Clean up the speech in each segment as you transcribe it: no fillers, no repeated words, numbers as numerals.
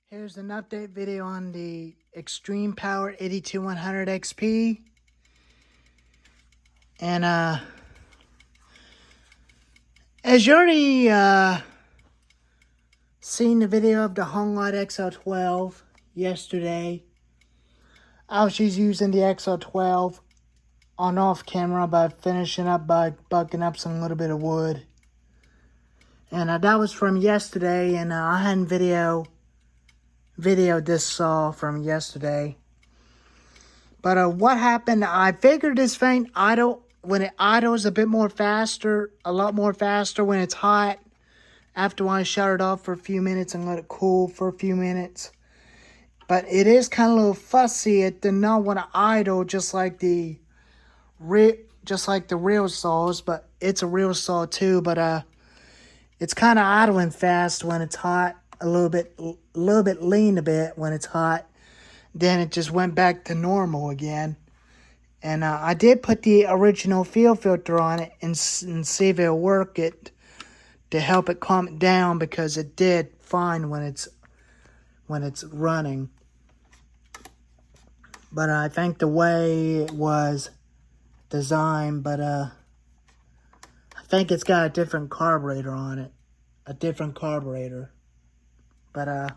Here's an update video on the Extreme Power 82100 XP. And as you already seen the video of the Honglite XL12 yesterday, I was just using the XL12 on off camera by finishing up by bucking up some little bit of wood. And that was from yesterday, and I hadn't videoed this saw from yesterday. But what happened, I figured this thing when it idles a lot more faster when it's hot, after I shut it off for a few minutes and let it cool for a few minutes. But it is kind of a little fussy. It did not want to idle just like the real saws, but it's a real saw too. But it's kind of idling fast when it's hot. A little bit lean a bit when it's hot. Then it just went back to normal again. And I did put the original fuel filter on it and see if it'll work it to help it calm it down, because it did fine when it's running. But I think the way it was designed, but I think it's got a different carburetor on it. But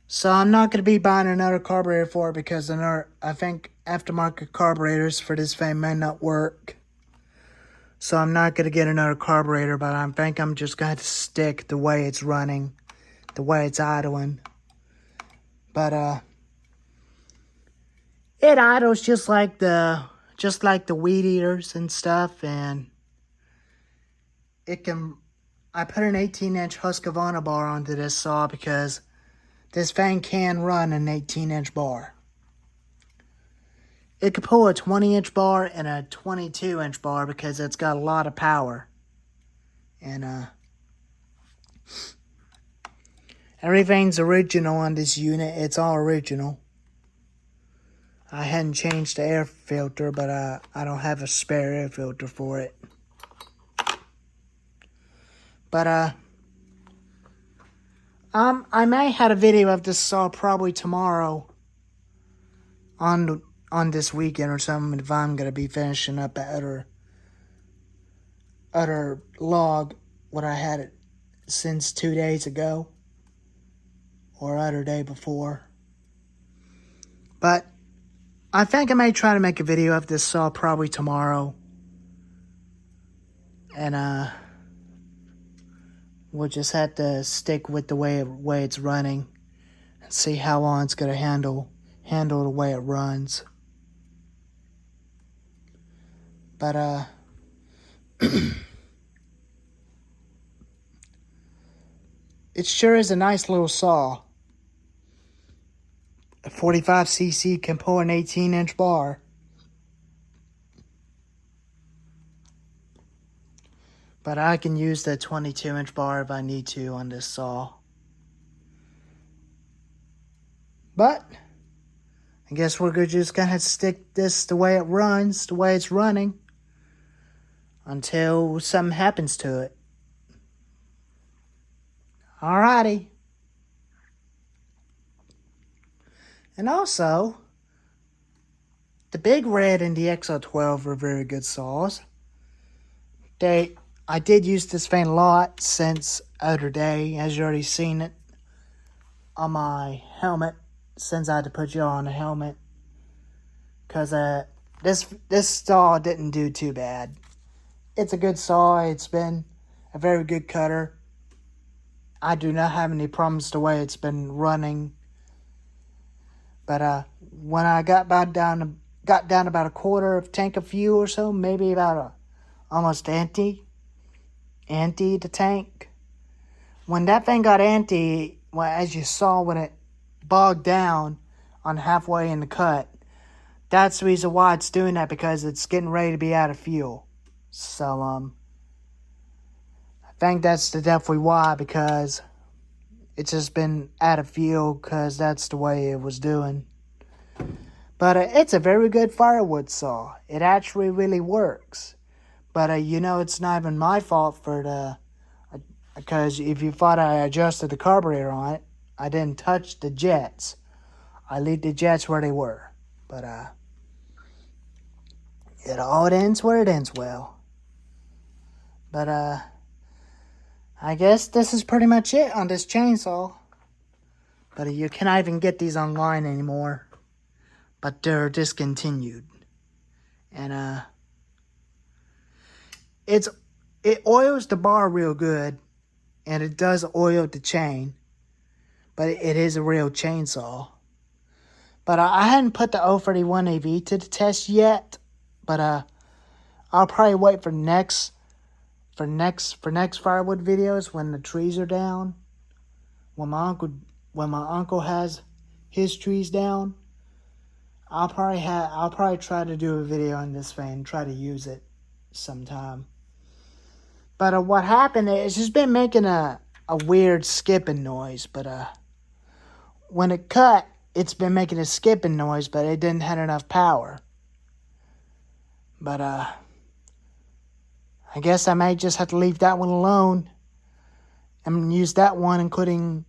so I'm not going to be buying another carburetor for it, because I think aftermarket carburetors for this thing may not work. So I'm not going to get another carburetor, but I think I'm just going to stick the way it's running, the way it's idling. But it idles just like the weed eaters and stuff, and it can. I put an 18-inch Husqvarna bar onto this saw because this thing can run an 18-inch bar. It could pull a 20-inch bar and a 22-inch bar because it's got a lot of power. And everything's original on this unit. It's all original. I hadn't changed the air filter, but I don't have a spare air filter for it. But I may have a video of this saw probably tomorrow on this weekend or something, if I'm gonna be finishing up the other log what I had it since 2 days ago or other day before. But I think I may try to make a video of this saw probably tomorrow, and we'll just have to stick with the way it's running and see how long it's gonna handle the way it runs. But it sure is a nice little saw. A 45cc can pull an 18-inch bar. But I can use the 22-inch bar if I need to on this saw. But I guess we're just gonna stick this the way it runs, the way it's running, until something happens to it. Alrighty. And also, the Big Red and the XL12 are very good saws. I did use this thing a lot since other day, as you already seen it on my helmet, since I had to put you on a helmet. Because this saw didn't do too bad. It's a good saw. It's been a very good cutter. I do not have any problems the way it's been running. But when I got down about a quarter of tank of fuel or so, maybe about almost empty the tank. When that thing got empty, well, as you saw when it bogged down on halfway in the cut, that's the reason why it's doing that, because it's getting ready to be out of fuel. So, I think that's definitely why, because it's just been out of fuel, because that's the way it was doing. But it's a very good firewood saw. It actually really works. But, it's not even my fault because if you thought I adjusted the carburetor on it, I didn't touch the jets. I leave the jets where they were. But, it all ends where it ends well. But, I guess this is pretty much it on this chainsaw. But you cannot even get these online anymore. But they're discontinued. And, it oils the bar real good. And it does oil the chain. But it is a real chainsaw. But I hadn't put the 031 AV to the test yet. But I'll probably wait for next firewood videos when the trees are down. When my uncle has his trees down, I'll probably try to do a video on this fan, try to use it sometime. But what happened is it's just been making a weird skipping noise. But when it cut, it's been making a skipping noise, but it didn't have enough power. But I guess I may just have to leave that one alone and use that one, including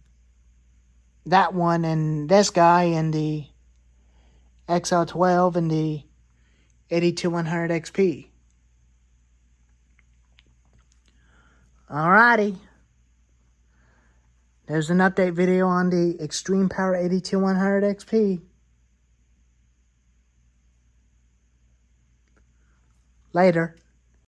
that one and this guy and the XL12 and the 82100 XP. Alrighty. There's an update video on the Extreme Power 82100 XP. Later.